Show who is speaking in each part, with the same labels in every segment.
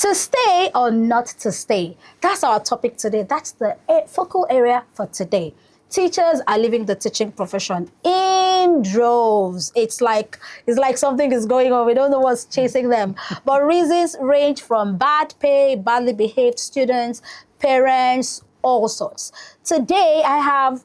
Speaker 1: To stay or not to stay? That's our topic today. That's the focal area for today. Teachers are leaving the teaching profession in droves. It's like something is going on. We don't know what's chasing them. But reasons range from bad pay, badly behaved students, parents, all sorts. Today, I have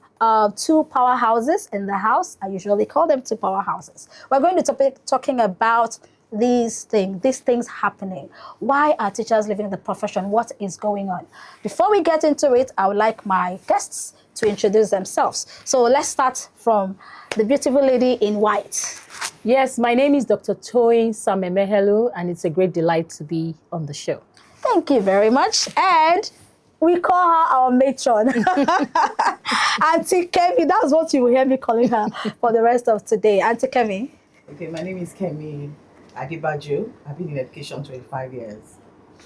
Speaker 1: two powerhouses in the house. I usually call them two powerhouses. We're going to be talking about these things happening. Why are teachers leaving the profession? What is going on? Before we get into it, I would like my guests to introduce themselves. So let's start from the beautiful lady in white.
Speaker 2: Yes, my name is Dr. Toyin Samemehelu, and it's a great delight to be on the show.
Speaker 1: Thank you very much. And we call her our matron. Auntie Kemi, that's what you will hear me calling her for the rest of today. Auntie Kemi.
Speaker 3: Okay, my name is Kemi Adibaju. I've been in education 25 years.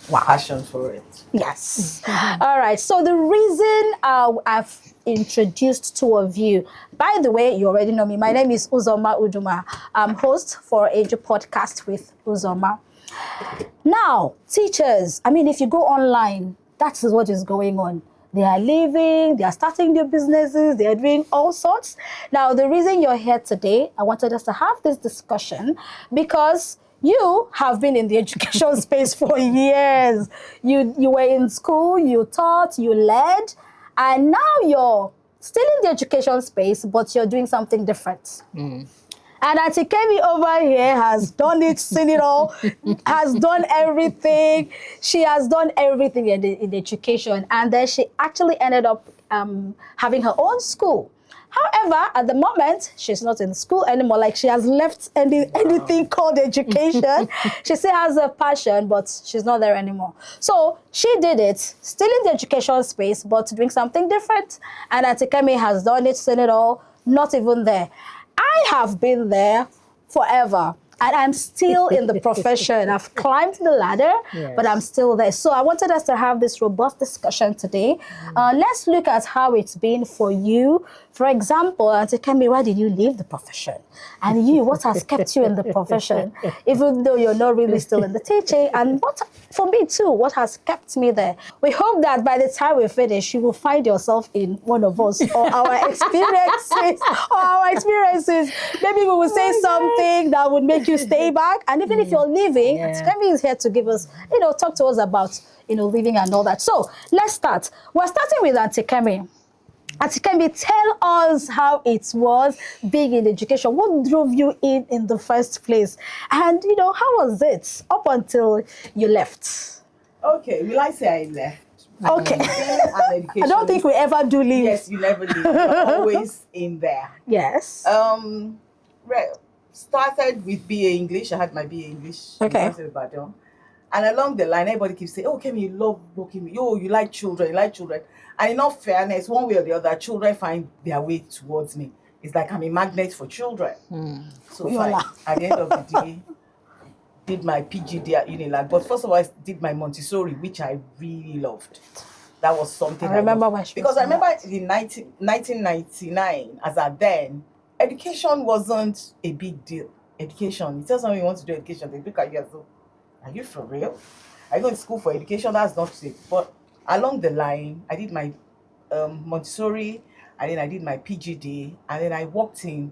Speaker 1: Wow.
Speaker 3: Passion for it.
Speaker 1: Yes. All right. So the reason I've introduced two of you, by the way, you already know me. My name is Uzoma Uduma. I'm host for Edupod podcast with Uzoma. Now, teachers, if you go online, that is what is going on. They are leaving, they are starting new businesses, they are doing all sorts. Now, the reason you're here today, I wanted us to have this discussion because you have been in the education space for years. You were in school, you taught, you led, and now you're still in the education space, but you're doing something different. And Auntie Kemi over here has done it, seen it all, has done everything. She has done everything in education. And then she actually ended up having her own school. However, at the moment, she's not in school anymore. Like, she has left anything called education. She still has a passion, but she's not there anymore. So she did it, still in the education space, but doing something different. And Auntie Kemi has done it, seen it all, not even there. I have been there forever, and I'm still in the profession. I've climbed the ladder,
Speaker 2: Yes.
Speaker 1: but I'm still there. So I wanted us to have this robust discussion today. Let's look at how it's been for you. For example, Auntie Kemi, why did you leave the profession? And you, what has kept you in the profession, even though you're not really still in the teaching? And what, for me too, what has kept me there? We hope that by the time we finish, you will find yourself in one of us or our experiences. Maybe we will say something that would make you stay back. And even if you're leaving, Auntie Kemi is here to give us, talk to us about, leaving and all that. So let's start. We're starting with Auntie Kemi. Auntie Kemi, tell us how it was being in education. What drove you in the first place? And, how was it up until you left?
Speaker 3: Okay, will I say I left?
Speaker 1: Okay. I don't think we ever do leave.
Speaker 3: Yes, you never leave. You're always in there.
Speaker 1: Yes.
Speaker 3: Started with BA English. I had my BA English.
Speaker 1: Okay.
Speaker 3: And along the line, everybody keeps saying, "Oh, Kemi, you love working with you. You like children. And in all fairness, one way or the other, children find their way towards me. It's like I'm a magnet for children. So fine. At the end of the day, did my PGD at Unilag. But first of all, I did my Montessori, which I really loved. That was something
Speaker 1: I remember
Speaker 3: loved.
Speaker 1: when she
Speaker 3: Because
Speaker 1: was
Speaker 3: I remember in 1999, as at then, education wasn't a big deal. Education, you tell someone you want to do education, they look at you as though, are you for real? Are you going to school for education? That's not it. But along the line, I did my Montessori, and then I did my PGD, and then I worked in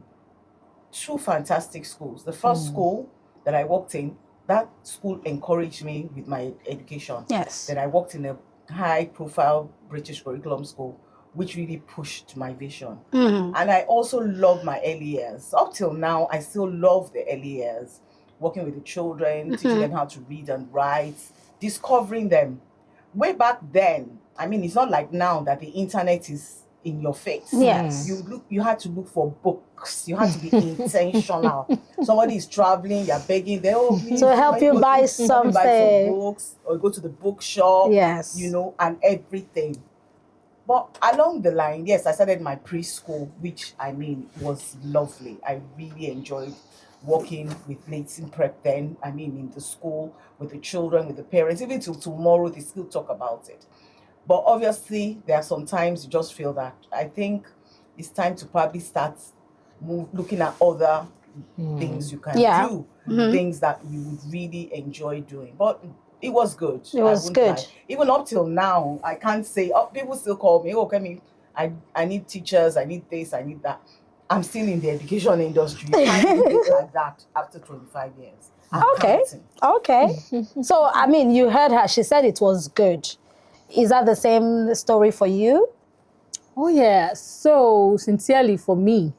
Speaker 3: two fantastic schools. The first school that I worked in, that school encouraged me with my education.
Speaker 1: Yes.
Speaker 3: Then I worked in a high-profile British curriculum school, which really pushed my vision. And I also love my early years. Up till now, I still love the early years, working with the children, teaching them how to read and write, discovering them. Way back then, it's not like now that the internet is in your face.
Speaker 1: Yes.
Speaker 3: You had to look for books. You had to be intentional. Somebody is traveling, you're begging them, please,
Speaker 1: to help you buy something.
Speaker 3: Buy some books, or go to the bookshop.
Speaker 1: Yes.
Speaker 3: And everything. But along the line, yes, I started my preschool, which was lovely. I really enjoyed working with Latin Prep then, in the school, with the children, with the parents. Even till tomorrow, they still talk about it. But obviously, there are some times you just feel that I think it's time to probably start looking at other things you can do, things that you would really enjoy doing. But It was good.
Speaker 1: It was
Speaker 3: I wouldn't
Speaker 1: good.
Speaker 3: lie. Even up till now, I can't say. Oh, people still call me. Oh, Kemi, I need teachers. I need this. I need that. I'm still in the education industry. I can't do it like that after 25 years. I'm
Speaker 1: Okay.
Speaker 3: counting.
Speaker 1: Okay. So, I mean, you heard her. She said it was good. Is that the same story for you?
Speaker 2: Oh yeah. So sincerely for me,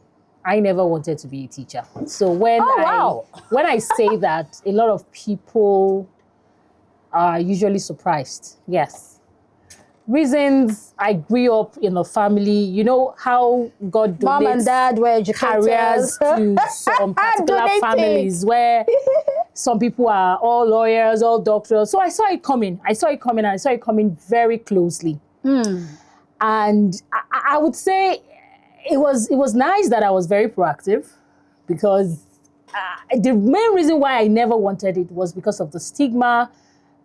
Speaker 2: I never wanted to be a teacher. So when
Speaker 1: wow.
Speaker 2: when I say that, a lot of people are usually surprised. Yes. Reasons: I grew up in a family, you know how God donates
Speaker 1: Mom and dad were educators.
Speaker 2: careers to some particular
Speaker 1: Donating.
Speaker 2: families where some people are all lawyers, all doctors. So I saw it coming. I saw it coming, and I saw it coming very closely. And I would say it was nice that I was very proactive, because the main reason why I never wanted it was because of the stigma,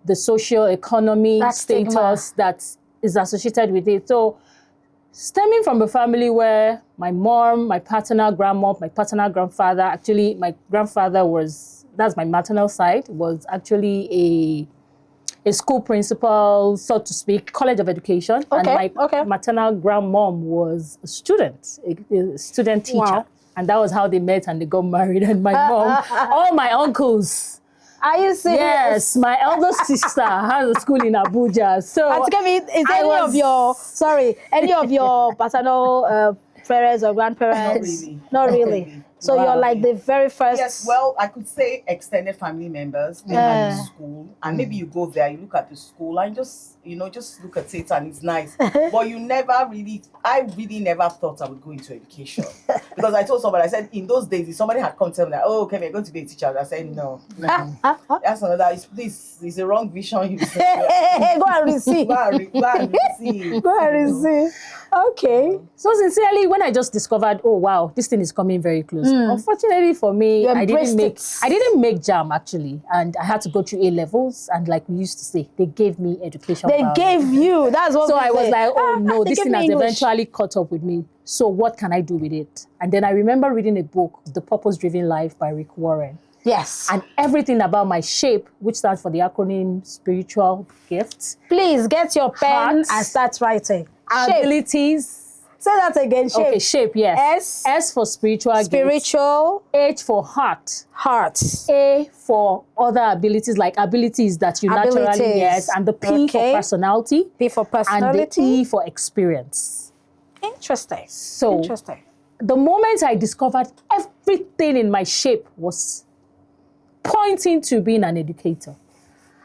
Speaker 2: the social economy
Speaker 1: That
Speaker 2: status
Speaker 1: stigma.
Speaker 2: that is associated with it. So stemming from a family where my mom, my paternal grandmom, my paternal grandfather, actually my grandfather that's my maternal side, was actually a school principal, so to speak, college of education.
Speaker 1: Okay,
Speaker 2: And my maternal grandmom was a student, a student teacher.
Speaker 1: Wow.
Speaker 2: And that was how they met and they got married. And my mom, all my uncles.
Speaker 1: Are you serious?
Speaker 2: Yes, my elder sister has a school in Abuja. So
Speaker 1: And Kemi, is
Speaker 2: I
Speaker 1: any
Speaker 2: was-
Speaker 1: any of your paternal parents or grandparents?
Speaker 3: Not really.
Speaker 1: Not
Speaker 3: Not
Speaker 1: really.
Speaker 3: really.
Speaker 1: So you're like the very first.
Speaker 3: Yes, well, I could say extended family members. They had a school, and maybe you go there, you look at the school, and just look at it, and it's nice. But I really never thought I would go into education, because I told somebody, I said, in those days, if somebody had come tell me that, oh, okay, you're going to be a teacher, I said, no, that's another. This is a wrong vision. You
Speaker 1: Hey, go and receive.
Speaker 3: go and receive.
Speaker 1: Go and receive. Okay.
Speaker 2: So sincerely, when I just discovered, oh wow, this thing is coming very close. Unfortunately for me,
Speaker 1: You
Speaker 2: I
Speaker 1: embraced
Speaker 2: didn't make JAM actually, and I had to go through A levels. And like we used to say, they gave me education.
Speaker 1: They
Speaker 2: biology.
Speaker 1: gave you. That's what
Speaker 2: So
Speaker 1: we
Speaker 2: I was
Speaker 1: say.
Speaker 2: like, oh no,
Speaker 1: they
Speaker 2: this
Speaker 1: gave
Speaker 2: thing
Speaker 1: me
Speaker 2: has
Speaker 1: English.
Speaker 2: eventually caught up with me. So what can I do with it? And then I remember reading a book, The Purpose-Driven Life by Rick Warren.
Speaker 1: Yes.
Speaker 2: And everything about my shape, which stands for the acronym Spiritual Gifts,
Speaker 1: Please get your pen
Speaker 2: Heart.
Speaker 1: and start writing. Shape.
Speaker 2: abilities.
Speaker 1: Say that again. Shape.
Speaker 2: Okay, shape, yes. S for spiritual gifts.
Speaker 1: Spiritual.
Speaker 2: H for heart.
Speaker 1: Heart.
Speaker 2: A for other abilities, like abilities that you naturally
Speaker 1: Abilities.
Speaker 2: get. And the P for
Speaker 1: Okay.
Speaker 2: personality.
Speaker 1: P for
Speaker 2: And the
Speaker 1: personality.
Speaker 2: E for experience.
Speaker 1: Interesting.
Speaker 2: So
Speaker 1: Interesting.
Speaker 2: the moment I discovered everything in my shape was pointing to being an educator,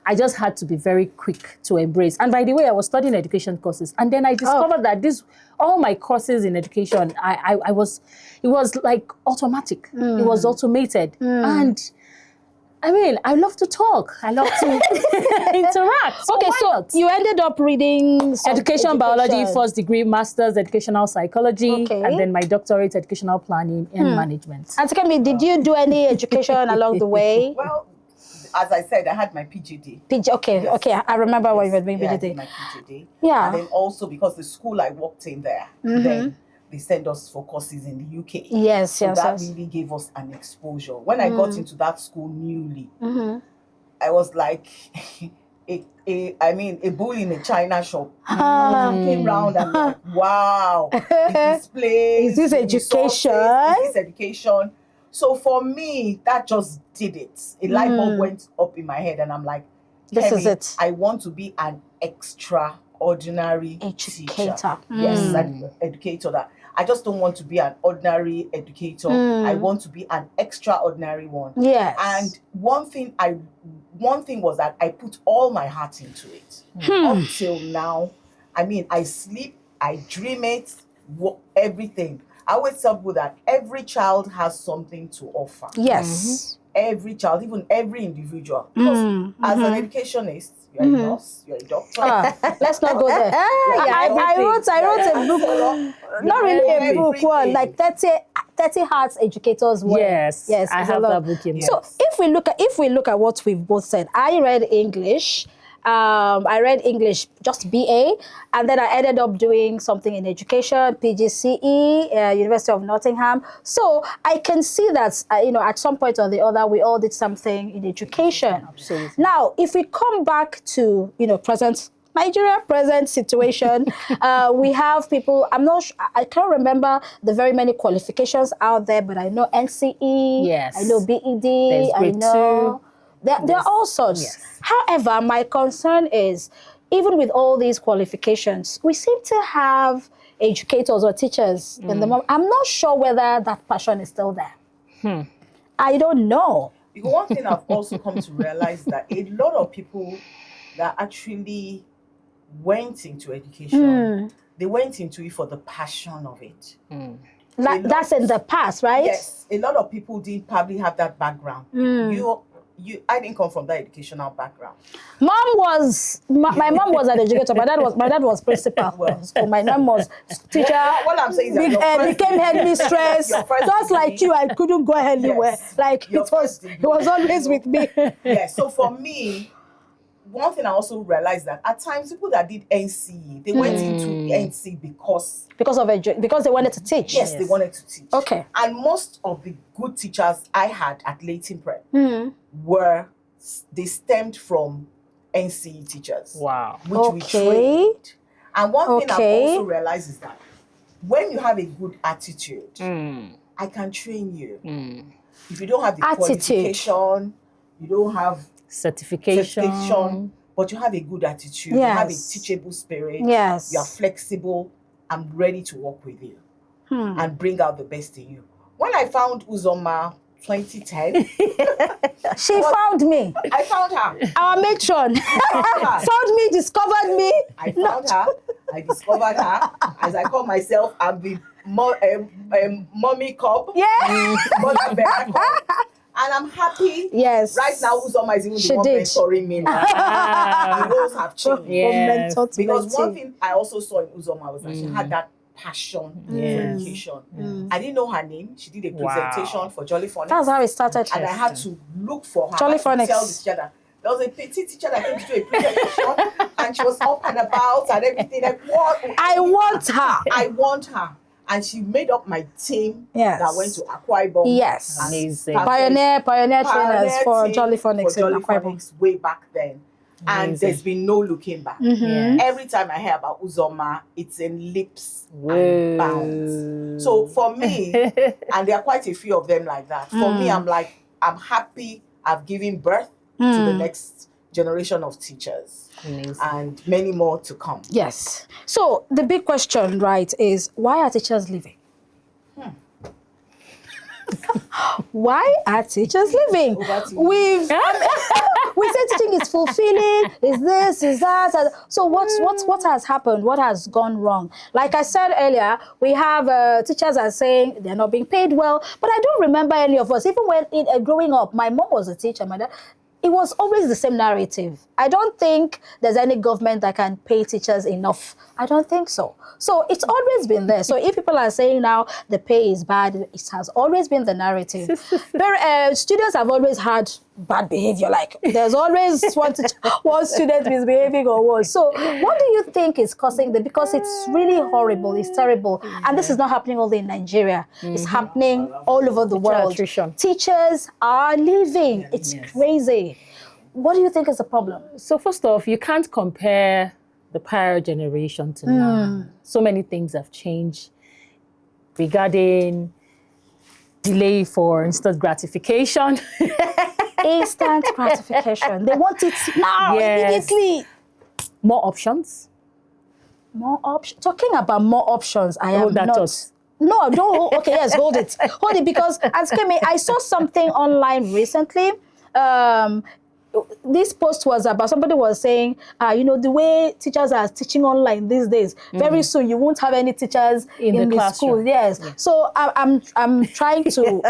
Speaker 2: I just had to be very quick to embrace. And by the way, I was studying education courses. And then I discovered that all my courses in education, it was like automatic. It was automated. And I mean, I love to talk. I love to interact. So
Speaker 1: Okay,
Speaker 2: why
Speaker 1: so
Speaker 2: not?
Speaker 1: you ended up reading some
Speaker 2: Education biology, first degree, master's, educational psychology,
Speaker 1: Okay.
Speaker 2: and then my doctorate, educational planning and management.
Speaker 1: And tell me, did you do any education along the way?
Speaker 3: Well, as I said, I had my PGD.
Speaker 1: Okay,
Speaker 3: Yes.
Speaker 1: okay. I remember what you were doing.
Speaker 3: Yeah, I
Speaker 1: PGD.
Speaker 3: did my PGD.
Speaker 1: Yeah.
Speaker 3: And then also because the school I worked in there, then they sent us for courses in the UK.
Speaker 1: Yes,
Speaker 3: So
Speaker 1: yes,
Speaker 3: that
Speaker 1: yes.
Speaker 3: really gave us an exposure. When I got into that school newly, I was like a bull in a china shop. Came round and like, wow, the displays,
Speaker 1: Is this
Speaker 3: the
Speaker 1: education?
Speaker 3: resources, is this education? So for me, that just did it. A light bulb went up in my head, and I'm like,
Speaker 1: This is
Speaker 3: Kemi,
Speaker 1: it.
Speaker 3: I want to be an extraordinary
Speaker 1: Educator.
Speaker 3: teacher. Yes, an educator. That I just don't want to be an ordinary educator. I want to be an extraordinary one.
Speaker 1: Yes.
Speaker 3: And one thing was that I put all my heart into it. Up till now, I mean, I sleep, I dream it, everything. I always tell people that every child has something to offer.
Speaker 1: Yes.
Speaker 3: Every child, even every individual. Because as an educationist, you're a nurse, you're a doctor.
Speaker 1: Let's not go there. I wrote a book, not really a book, one like 30 Hearts Educators.
Speaker 2: Yes,
Speaker 1: yes,
Speaker 2: I
Speaker 1: it's a
Speaker 2: have
Speaker 1: lot.
Speaker 2: that book in
Speaker 1: So
Speaker 2: there.
Speaker 1: if we look at what we've both said, I read English I read English, just BA, and then I ended up doing something in education, PGCE, University of Nottingham. So I can see that, at some point or the other, we all did something in education.
Speaker 2: Absolutely.
Speaker 1: Now, if we come back to, present Nigeria present situation, we have people, I can't remember the very many qualifications out there, but I know NCE,
Speaker 2: Yes.
Speaker 1: I know BED,
Speaker 2: There's
Speaker 1: I
Speaker 2: grade
Speaker 1: know, there are all sorts.
Speaker 2: Yes.
Speaker 1: However, my concern is, even with all these qualifications, we seem to have educators or teachers in the moment. I'm not sure whether that passion is still there. I don't know.
Speaker 3: Because one thing I've also come to realize that a lot of people that actually went into education, they went into it for the passion of it.
Speaker 1: That's in the past, right?
Speaker 3: Yes, a lot of people didn't probably have that background. I didn't come from that educational background.
Speaker 1: My mom was an educator. My dad was principal.
Speaker 3: Well,
Speaker 1: so my mom was teacher.
Speaker 3: What I'm saying is that
Speaker 1: became headmistress.
Speaker 3: your first
Speaker 1: Just like
Speaker 3: degree.
Speaker 1: you, I couldn't go anywhere.
Speaker 3: Yes,
Speaker 1: Like
Speaker 3: your
Speaker 1: it was
Speaker 3: first degree.
Speaker 1: always with me.
Speaker 3: Yeah, so for me, one thing I also realized that at times people that did NCE, they went into NC because
Speaker 1: because they wanted to teach.
Speaker 3: yes, they wanted to teach.
Speaker 1: Okay.
Speaker 3: And most of the good teachers I had at Leighton Prep they stemmed from NCE teachers.
Speaker 2: Wow.
Speaker 3: Which we trained. And one thing I've
Speaker 1: Okay.
Speaker 3: also realized is that when you have a good attitude, I can train you. If you don't have the qualification, you don't have
Speaker 2: certification,
Speaker 3: but you have a good attitude, you have a teachable spirit,
Speaker 1: Yes.
Speaker 3: you are flexible, I'm ready to work with you and bring out the best in you. When I found Uzoma 2010,
Speaker 1: She found me.
Speaker 3: I found her.
Speaker 1: Our matron found me, discovered me.
Speaker 3: I found her. I discovered her. As I call myself, I'm the mommy cop.
Speaker 1: Yeah.
Speaker 3: Mother bear cop. And I'm happy.
Speaker 1: Yes.
Speaker 3: Right now, Uzoma is even
Speaker 1: She
Speaker 3: the one
Speaker 1: did.
Speaker 3: mentoring me now. The roles have changed.
Speaker 2: Yes.
Speaker 1: From mentor to
Speaker 3: Because one
Speaker 1: mentee.
Speaker 3: thing I also saw in Uzoma was that she had that passion for education. I didn't know her name. She did a presentation for Jolly Phonics.
Speaker 1: That's how it started.
Speaker 3: And I had to look for her.
Speaker 1: Jolly
Speaker 3: I had to
Speaker 1: Phonics.
Speaker 3: tell the teacher that there was a petite teacher that came to do a presentation and she was up and about and everything. Like, what?
Speaker 1: I want her.
Speaker 3: I want her. And she made up my team
Speaker 1: Yes.
Speaker 3: that went to Akwa Ibom.
Speaker 1: Yes.
Speaker 3: and
Speaker 2: Amazing.
Speaker 3: started
Speaker 1: Pioneer trainers for
Speaker 3: team
Speaker 1: Jolly Phonics
Speaker 3: for Jolly
Speaker 1: in Akwa Ibom.
Speaker 3: Phonics way back then. And
Speaker 2: Amazing.
Speaker 3: there's been no looking back.
Speaker 2: Yeah.
Speaker 3: Every time I hear about Uzoma, it's in leaps
Speaker 2: Whoa.
Speaker 3: and bounds. So for me, and there are quite a few of them like that. For me, I'm happy I've given birth to the next generation of teachers.
Speaker 2: Amazing.
Speaker 3: And many more to come.
Speaker 1: Yes. So the big question, right, is why are teachers leaving? Why are teachers leaving?
Speaker 3: Over to you.
Speaker 1: We say teaching is fulfilling, is this, is that. So what has happened? What has gone wrong? Like I said earlier, we have teachers are saying they're not being paid well, but I don't remember any of us. Even when growing up, my mom was a teacher, my dad. It was always the same narrative. I don't think there's any government that can pay teachers enough. I don't think so. So it's always been there. So if people are saying now the pay is bad, it has always been the narrative. Students have always had bad behavior. Like there's always one student misbehaving or worse. So what do you think is causing that? Because it's really horrible. It's terrible. And this is not happening only in Nigeria. It's happening all over the world.
Speaker 2: attrition.
Speaker 1: Teachers are leaving. It's crazy. What do you think is the problem?
Speaker 2: So first off, you can't compare the prior generation to now. So many things have changed regarding delay for instant gratification.
Speaker 1: Instant gratification. They want it now,
Speaker 2: Yes.
Speaker 1: immediately.
Speaker 2: More options.
Speaker 1: More options. Talking about more options, I am
Speaker 2: Hold that
Speaker 1: not.
Speaker 2: thought.
Speaker 1: No, don't. Okay, yes, hold it. Hold it, because as Kemi, I saw something online recently. This post was about, somebody was saying, the way teachers are teaching online these days, very soon you won't have any teachers in the
Speaker 2: classroom.
Speaker 1: school. Yes. So I'm trying to,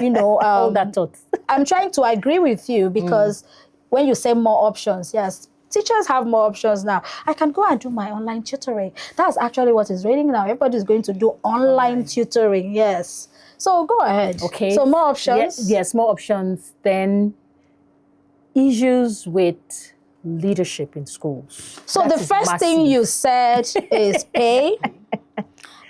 Speaker 2: Hold that thought.
Speaker 1: I'm trying to agree with you, because when you say more options, yes, teachers have more options now. I can go and do my online tutoring. That's actually what is raining now. Everybody's going to do online tutoring. Yes. So go ahead.
Speaker 2: Okay.
Speaker 1: So more options.
Speaker 2: Yes, more options. Then issues with leadership in schools.
Speaker 1: So
Speaker 2: That
Speaker 1: the
Speaker 2: is
Speaker 1: first thing
Speaker 2: massive.
Speaker 1: you said is pay,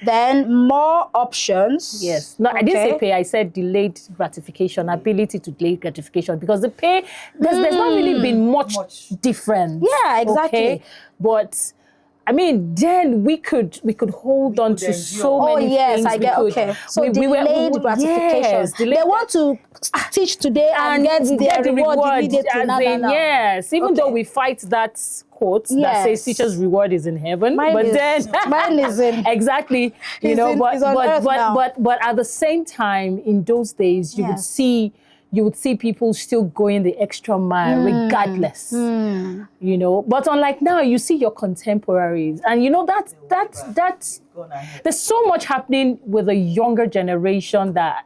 Speaker 1: then more options.
Speaker 2: Yes. No, I didn't say
Speaker 1: Okay.
Speaker 2: pay. I said delayed gratification, ability to delay gratification, because the pay, there's not really been much difference.
Speaker 1: Yeah, exactly.
Speaker 2: Okay? But I mean, then we could hold on
Speaker 3: could
Speaker 2: to
Speaker 3: endure.
Speaker 2: so
Speaker 1: Oh
Speaker 2: many
Speaker 1: yes,
Speaker 2: things.
Speaker 1: I get. Okay, so delayed gratification.
Speaker 2: Yes,
Speaker 1: They want to teach today and get their
Speaker 2: the
Speaker 1: reward immediately.
Speaker 2: as
Speaker 1: No,
Speaker 2: in, yes, even though
Speaker 1: Okay.
Speaker 2: we fight that quote that
Speaker 1: Yes.
Speaker 2: says teacher's reward is in heaven,
Speaker 1: Mine
Speaker 2: but
Speaker 1: is-
Speaker 2: then
Speaker 1: mine is in-
Speaker 2: exactly, you
Speaker 1: is
Speaker 2: know,
Speaker 1: in-
Speaker 2: but
Speaker 1: is on earth now.
Speaker 2: but at the same time, in those days, you would see people still going the extra mile regardless, you know. But unlike now, you see your contemporaries, and you know that
Speaker 3: Gone ahead.
Speaker 2: there's so much happening with the younger generation that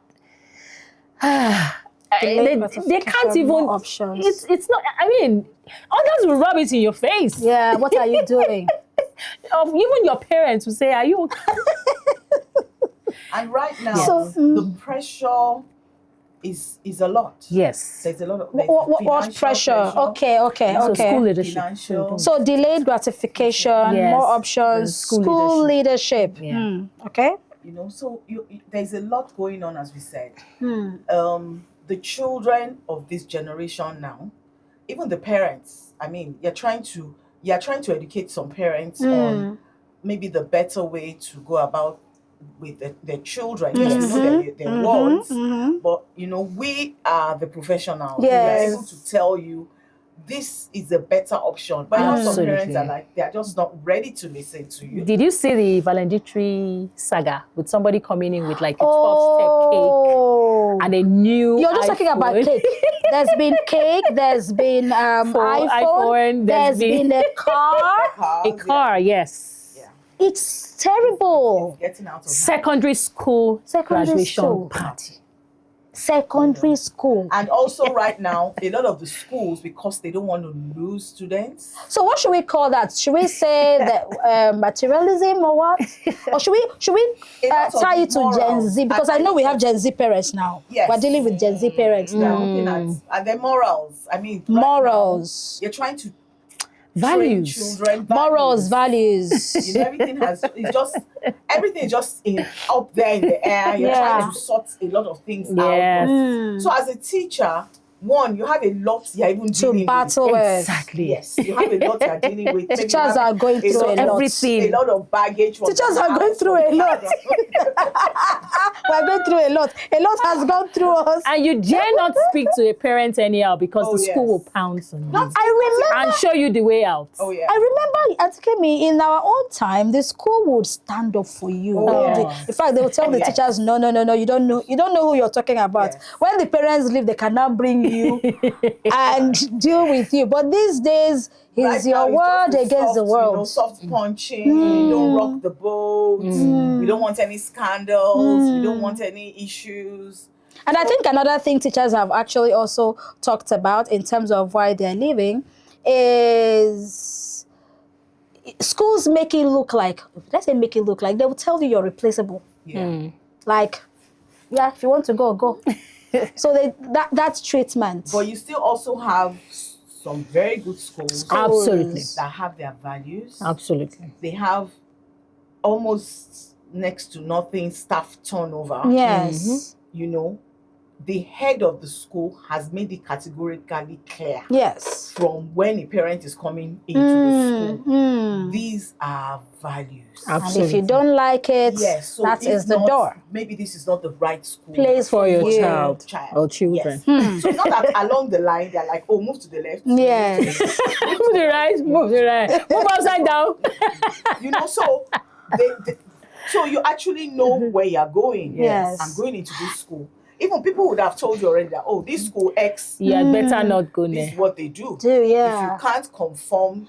Speaker 2: they can't even.
Speaker 1: More options.
Speaker 2: It's not. I mean, others will rub it in your face.
Speaker 1: Yeah, what are you doing?
Speaker 2: Even your parents will say, "Are you okay?"
Speaker 3: And right now,
Speaker 1: So,
Speaker 3: the pressure is a lot.
Speaker 2: Yes.
Speaker 3: There's a lot of
Speaker 1: What
Speaker 3: financial
Speaker 1: pressure? Okay.
Speaker 2: So school leadership.
Speaker 3: Financial.
Speaker 1: So delayed gratification,
Speaker 2: Yes.
Speaker 1: more options,
Speaker 2: And school
Speaker 1: school leadership.
Speaker 2: Yeah.
Speaker 1: Okay.
Speaker 3: You know, so there's a lot going on, as we said. The children of this generation now, even the parents. I mean, you're trying to educate some parents on maybe the better way to go about with their children. Yes, you know their words, but you know we are the professionals.
Speaker 1: Yes.
Speaker 3: We are able to tell you this is a better option. But you know, some
Speaker 2: Absolutely.
Speaker 3: parents are like, they're just not ready to listen to you.
Speaker 2: Did you see the valedictory saga with somebody coming in with like a 12-step cake
Speaker 1: Oh.
Speaker 2: and a new
Speaker 1: You're just talking about
Speaker 2: iPhone?
Speaker 1: cake. There's been cake. There's been iPhone.
Speaker 2: iPhone,
Speaker 1: There's been a car.
Speaker 3: Cars,
Speaker 2: A car, yes.
Speaker 3: Yeah.
Speaker 1: It's terrible.
Speaker 3: Getting out of hand.
Speaker 2: Secondary school
Speaker 1: Secondary
Speaker 2: graduation
Speaker 1: school.
Speaker 2: party.
Speaker 1: Secondary school.
Speaker 3: And also right now, a lot of the schools, because they don't want to lose students.
Speaker 1: So what should we call that? Should we say that materialism or what? Or should we
Speaker 3: A lot of
Speaker 1: tie it to Gen
Speaker 3: morals.
Speaker 1: Z? Because I know we have Gen Z parents now.
Speaker 3: Yes.
Speaker 1: We're dealing with Gen Z parents
Speaker 3: They're
Speaker 1: now.
Speaker 3: looking at their morals. I mean, right
Speaker 1: Morals.
Speaker 3: now, you're trying to
Speaker 2: Values.
Speaker 3: train children.
Speaker 1: Morals, values.
Speaker 3: You know, everything is just up there in the air. You're
Speaker 1: Yeah.
Speaker 3: trying to sort a lot of things
Speaker 2: Yes.
Speaker 3: out. So as a teacher, one, you have a lot you're even
Speaker 1: To
Speaker 3: dealing
Speaker 1: battle with.
Speaker 2: Exactly.
Speaker 3: with. Yes, you have a lot you're dealing with. Maybe you
Speaker 1: Teachers
Speaker 3: have
Speaker 1: are going through
Speaker 3: lot
Speaker 1: a
Speaker 3: of-
Speaker 1: lot.
Speaker 2: Everything.
Speaker 3: A lot of baggage. From
Speaker 1: Teachers
Speaker 3: the
Speaker 1: are going
Speaker 3: house,
Speaker 1: through a
Speaker 3: from the
Speaker 1: lot. We're going through a lot. A lot has gone through us.
Speaker 2: And you dare not speak to a parent anyhow because
Speaker 3: Oh,
Speaker 2: the school
Speaker 3: yes.
Speaker 2: will pounce on you
Speaker 1: I remember.
Speaker 2: and show you the way out.
Speaker 3: Oh yeah.
Speaker 1: I remember at Kemi, in our own time, the school would stand up for you.
Speaker 3: Oh, yes.
Speaker 1: In fact, they would tell the
Speaker 3: Yes.
Speaker 1: teachers, no, you don't know who you're talking about.
Speaker 3: Yes.
Speaker 1: When the parents leave, they cannot bring you and deal with you. But these days,
Speaker 3: Right
Speaker 1: it's
Speaker 3: now,
Speaker 1: your word
Speaker 3: just a
Speaker 1: against the
Speaker 3: soft, you know,
Speaker 1: world.
Speaker 3: soft punching. We don't rock the boat. We don't want any scandals. We don't want any issues.
Speaker 1: And I think another thing teachers have actually also talked about in terms of why they're leaving is schools make it look like, let's say make it look like, they will tell you you're replaceable.
Speaker 3: Yeah.
Speaker 1: Like, yeah, if you want to go, go. So that's treatment.
Speaker 3: But you still also have some very good schools
Speaker 2: Absolutely.
Speaker 3: that have their values.
Speaker 2: Absolutely.
Speaker 3: They have almost next to nothing staff turnover.
Speaker 1: Yes.
Speaker 3: You know, the head of the school has made it categorically clear
Speaker 1: Yes.
Speaker 3: from when a parent is coming into the school.
Speaker 1: Mm.
Speaker 3: These are values.
Speaker 1: And if you don't like it,
Speaker 3: Yes, so
Speaker 1: that
Speaker 3: if
Speaker 1: is the
Speaker 3: not,
Speaker 1: door.
Speaker 3: Maybe this is not the right school
Speaker 1: Place
Speaker 2: For your
Speaker 1: you.
Speaker 2: child or children.
Speaker 3: Yes. So it's not that along the line they're like, oh, move to the left.
Speaker 1: Yes.
Speaker 2: Move the right, move the right. Move upside down.
Speaker 3: You know, so so you actually know where you're going.
Speaker 1: Yes.
Speaker 3: I'm going into this school. Even people would have told you already that, oh, this school X,
Speaker 2: You had better not go
Speaker 3: this is
Speaker 2: there.
Speaker 3: what they do.
Speaker 1: Do,
Speaker 3: If
Speaker 1: yeah.
Speaker 3: you can't conform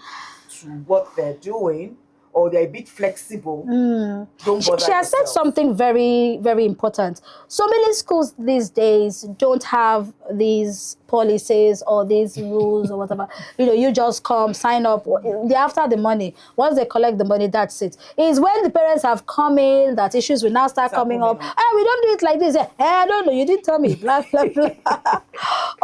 Speaker 3: to what they're doing, or they're a bit flexible, don't bother
Speaker 1: She has said
Speaker 3: yourself.
Speaker 1: something very, very important. So many schools these days don't have these policies or these rules or whatever. You just come, sign up. They're after the money. Once they collect the money, that's it. It's when the parents have come in that issues will now start coming up. We don't do it like this. I don't know. You didn't tell me. Blah, blah, blah.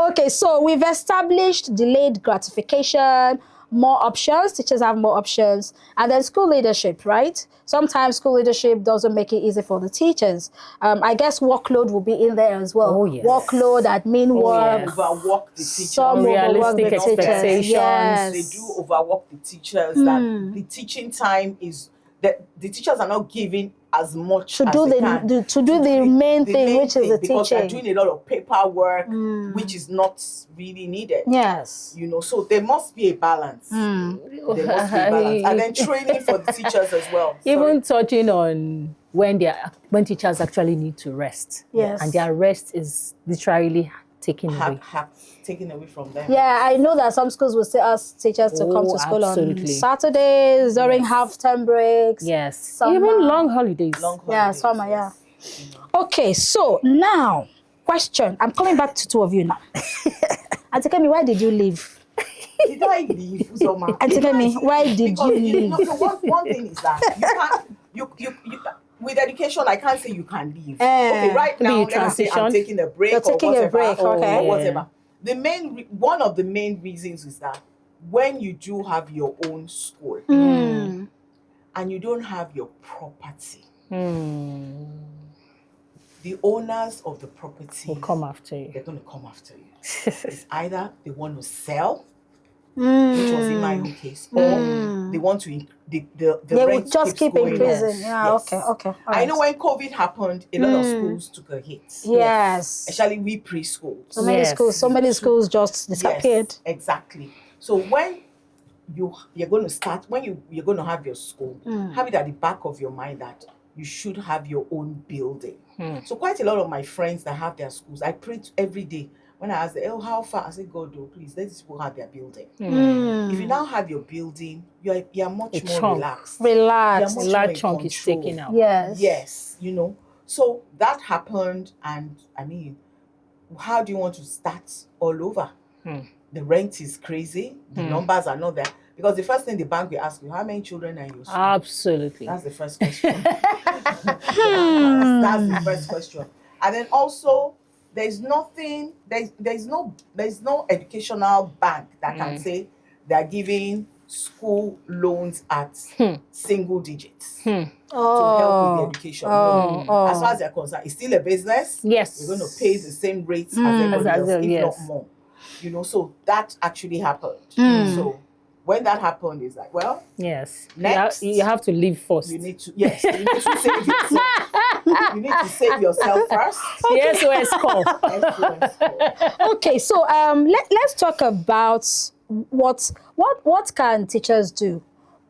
Speaker 1: Okay, so we've established delayed gratification, more options. Teachers have more options. And then school leadership, right? Sometimes school leadership doesn't make it easy for the teachers. I guess workload will be in there as well.
Speaker 2: Oh, yes.
Speaker 1: Workload, admin work.
Speaker 2: yes.
Speaker 3: Overwork the teachers.
Speaker 1: Some overwork the
Speaker 2: Unrealistic
Speaker 1: teachers.
Speaker 2: expectations.
Speaker 1: Yes.
Speaker 3: They do overwork the teachers. That the teaching time is that the teachers are not giving as much
Speaker 1: To
Speaker 3: as
Speaker 1: do
Speaker 3: they
Speaker 1: the
Speaker 3: can.
Speaker 1: main thing, which is the
Speaker 3: because they're
Speaker 1: teaching.
Speaker 3: doing a lot of paperwork, which is not really needed.
Speaker 1: Yes.
Speaker 3: So there must be a balance. There must be a balance, and then training for the teachers as well.
Speaker 2: Even touching on when teachers actually need to rest.
Speaker 1: Yes.
Speaker 2: And their rest is literally taken away.
Speaker 3: Taken away from them.
Speaker 1: Yeah, I know that some schools will still ask teachers to come to school on
Speaker 2: absolutely.
Speaker 1: Saturdays, during half-term breaks.
Speaker 2: Yes.
Speaker 1: Summer.
Speaker 2: Even long holidays.
Speaker 3: Long
Speaker 1: Yeah,
Speaker 3: holidays,
Speaker 1: summer,
Speaker 3: yes.
Speaker 1: Okay, so now, question. I'm coming back to two of you now. Auntie Kemi, why did you leave?
Speaker 3: Did I leave, Uzoma?
Speaker 1: Auntie Kemi, why did you
Speaker 3: Because
Speaker 1: leave?
Speaker 3: one thing is that you can't. With education, I can't say you can leave. Okay, right now,
Speaker 2: Be
Speaker 3: let me say I'm
Speaker 2: transition.
Speaker 3: taking a break.
Speaker 1: You're taking a break, okay.
Speaker 3: Or whatever. One of the main reasons is that when you do have your own school and you don't have your property, the owners of the property
Speaker 2: Will come after you.
Speaker 3: they're going to come after you. It's either they want to sell, which was in my own case, or they want to the
Speaker 1: They
Speaker 3: rent
Speaker 1: would just
Speaker 3: keeps
Speaker 1: keep
Speaker 3: going
Speaker 1: increasing.
Speaker 3: up.
Speaker 1: Yeah,
Speaker 3: Yes.
Speaker 1: okay. All
Speaker 3: I know
Speaker 1: right.
Speaker 3: when COVID happened, a lot of schools took a hit.
Speaker 1: Yes.
Speaker 3: Especially we preschools.
Speaker 1: So many
Speaker 2: Yes.
Speaker 1: schools, so many schools just disappeared.
Speaker 3: Yes, exactly. So when you're going to start, when you're going to have your school, have it at the back of your mind that you should have your own building. So quite a lot of my friends that have their schools, I pray every day. When I ask them, oh, how far? I say, God, oh, please, let these people have their building. If you now have your building, you're much more
Speaker 2: chunk.
Speaker 3: relaxed.
Speaker 1: Relax.
Speaker 3: You're
Speaker 2: A
Speaker 3: much
Speaker 2: large
Speaker 3: more in
Speaker 2: chunk is
Speaker 3: control.
Speaker 2: taken out.
Speaker 1: Yes.
Speaker 3: Yes, So that happened, and I mean, how do you want to start all over? The rent is crazy. The numbers are not there. Because the first thing the bank will ask you, how many children are in your school?
Speaker 2: Absolutely.
Speaker 3: That's the first question. That's the first question. And then also, there's no educational bank that can say they're giving school loans at single digits to help with the education. No. As far as they're concerned, it's still a business.
Speaker 2: Yes.
Speaker 3: You're going to pay the same rates as everybody else, if
Speaker 2: yes.
Speaker 3: not more. So that actually happened. So when that happened, it's like, well,
Speaker 2: Yes.
Speaker 3: Next.
Speaker 2: You have to leave first.
Speaker 3: you need to save yourself. You need to save yourself first.
Speaker 2: Yes, SOS call.
Speaker 1: Okay, so let's talk about what can teachers do.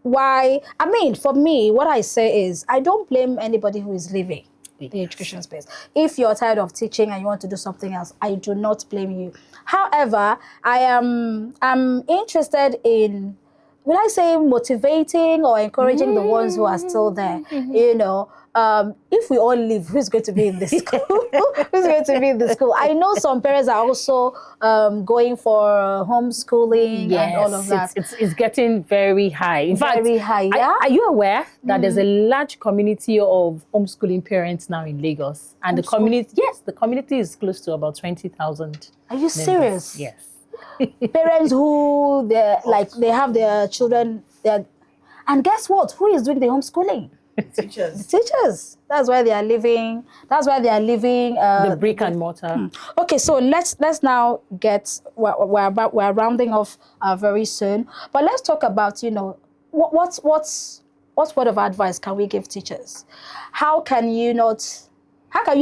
Speaker 1: Why? I mean, for me, what I say is I don't blame anybody who is leaving the education space. If you're tired of teaching and you want to do something else, I do not blame you. However, I'm interested in, will I say, motivating or encouraging the ones who are still there. If we all leave, who's going to be in this school? Who's going to be in the school? I know some parents are also going for homeschooling and all of that.
Speaker 2: It's getting very high. In fact,
Speaker 1: Very high, yeah?
Speaker 2: Are you aware that there's a large community of homeschooling parents now in Lagos? And the community is close to about 20,000.
Speaker 1: Are you serious?
Speaker 2: Yes.
Speaker 1: Parents who they have their children there, and guess what? Who is doing the homeschooling?
Speaker 3: Teachers.
Speaker 1: Teachers. That's why they are living.
Speaker 2: The brick and mortar.
Speaker 1: Okay, so let's now get. We're rounding off very soon, but let's talk about what word of advice can we give teachers? How can you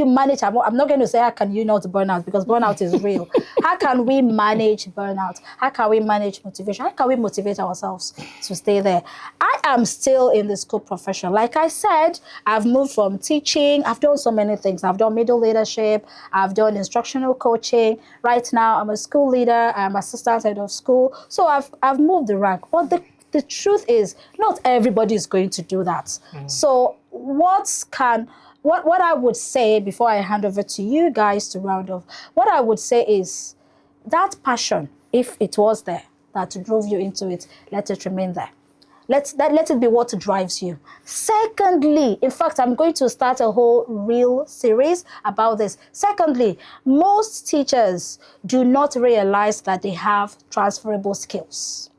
Speaker 1: manage? I'm not going to say how can you not burn out, because burnout is real. How can we manage burnout? How can we manage motivation? How can we motivate ourselves to stay there? I am still in the school profession. Like I said, I've moved from teaching. I've done so many things. I've done middle leadership. I've done instructional coaching. Right now, I'm a school leader. I'm assistant head of school. So I've moved the rank. But the the truth is, not everybody is going to do that. So what I would say before I hand over to you guys to round off, what I would say is that passion, if it was there, that drove you into it, let it remain there. Let it be what drives you. Secondly, in fact, I'm going to start a whole reel series about this. Secondly, most teachers do not realize that they have transferable skills.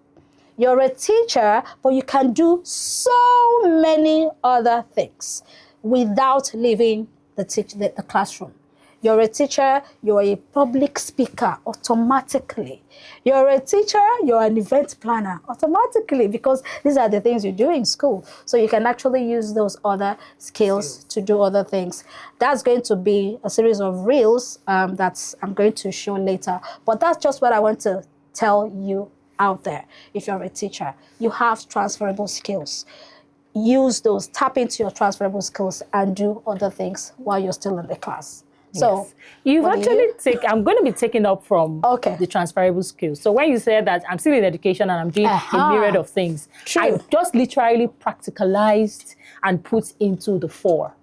Speaker 1: You're a teacher, but you can do so many other things without leaving the classroom. You're a teacher, you're a public speaker automatically. You're a teacher, you're an event planner automatically, because these are the things you do in school. So you can actually use those other skills to do other things. That's going to be a series of reels that I'm going to show later. But that's just what I want to tell you out there. If you're a teacher, you have transferable skills. Use those, tap into your transferable skills and do other things while you're still in the class. So
Speaker 2: you've actually I'm going to be taking up from the transferable skills. So when you said that I'm still in education and I'm doing a myriad of things, I just literally practicalized and put into the fore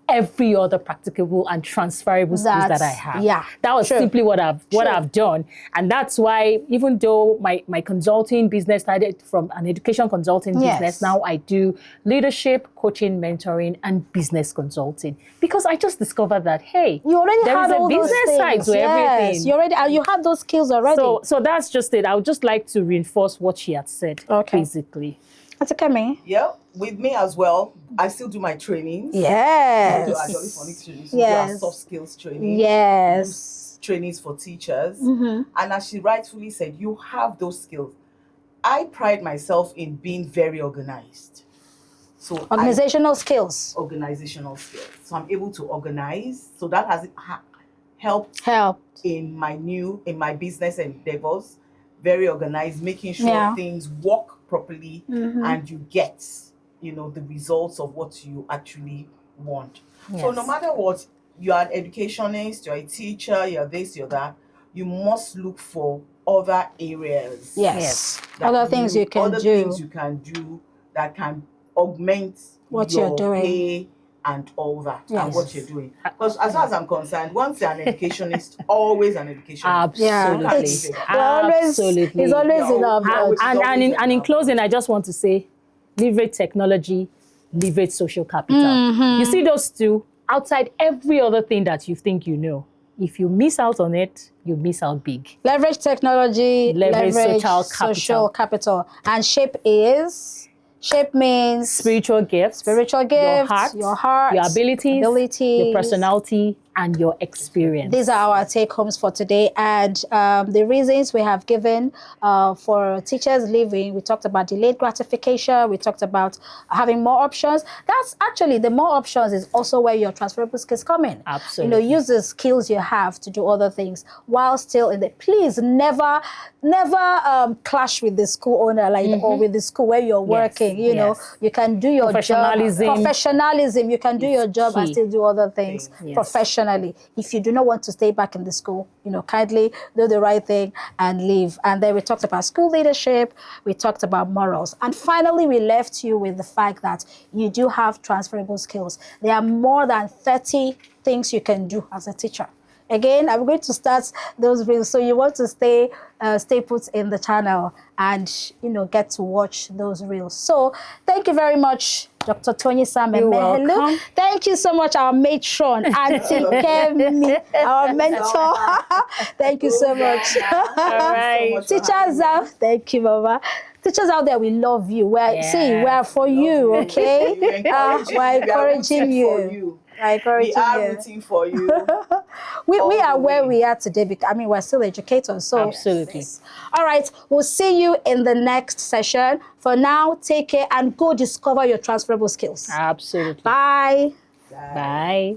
Speaker 2: every other practicable and transferable skills that I have.
Speaker 1: Yeah,
Speaker 2: that was simply what I've done. And that's why, even though my consulting business started from an education consulting business, now I do leadership, coaching, mentoring, and business consulting. Because I just discovered that, hey,
Speaker 1: you already
Speaker 2: there is a business side to everything.
Speaker 1: You have those skills already.
Speaker 2: So that's just it. I would just like to reinforce what she had said, basically.
Speaker 1: That's okay, me.
Speaker 3: Yeah, with me as well. I still do my trainings.
Speaker 1: Yes.
Speaker 3: We do actually phonics trainings. We do our soft skills training.
Speaker 1: Yes.
Speaker 3: Trainings for teachers. And as she rightfully said, you have those skills. I pride myself in being very organized. So
Speaker 1: organizational skills.
Speaker 3: Organizational skills. So I'm able to organize. So that has helped in my business endeavors. Very organized, making sure things work properly and you get, the results of what you actually want. So no matter what, you are an educationist, you're a teacher, you're this, you're that, you must look for other areas.
Speaker 1: Other things you can
Speaker 3: do that can augment
Speaker 1: what
Speaker 3: your
Speaker 1: you're doing.
Speaker 3: pay and all that, and what you're doing. Because as far as I'm concerned, once you're an educationist, always an educationist.
Speaker 2: Absolutely.
Speaker 1: Absolutely. It's always in our blood.
Speaker 2: And in closing, I just want to say, leverage technology, leverage social capital. You see those two, outside every other thing that you think you know. If you miss out on it, you miss out big.
Speaker 1: Leverage technology, leverage social capital. And shape means
Speaker 2: spiritual gifts, your heart, your abilities, your personality, and your experience.
Speaker 1: These are our take homes for today. And the reasons we have given for teachers leaving, we talked about delayed gratification, we talked about having more options. That's actually, the more options is also where your transferable skills come in.
Speaker 2: Absolutely.
Speaker 1: Use the skills you have to do other things while still in the, please never clash with the school owner, or with the school where you're working. You can do your job. Professionalism. You can do your job and still do other things professionally. If you do not want to stay back in the school, kindly do the right thing and leave. And then we talked about school leadership. We talked about morals. And finally, we left you with the fact that you do have transferable skills. There are more than 30 things you can do as a teacher. Again, I'm going to start those reels. So you want to stay put in the channel and, get to watch those reels. So thank you very much, Dr. Tony Sam and Mehelu. Thank you so much, our matron, Auntie Kemi, our mentor. Thank you so much.
Speaker 2: All right.
Speaker 1: Teachers out, thank you, Mama. Teachers out there, we love you. We're for you, okay? We're encouraging you.
Speaker 3: We are rooting for you.
Speaker 1: we are where we are today because we're still educators. So
Speaker 2: absolutely.
Speaker 1: All right, we'll see you in the next session. For now, take care and go discover your transferable skills.
Speaker 2: Absolutely.
Speaker 1: Bye.
Speaker 2: Bye.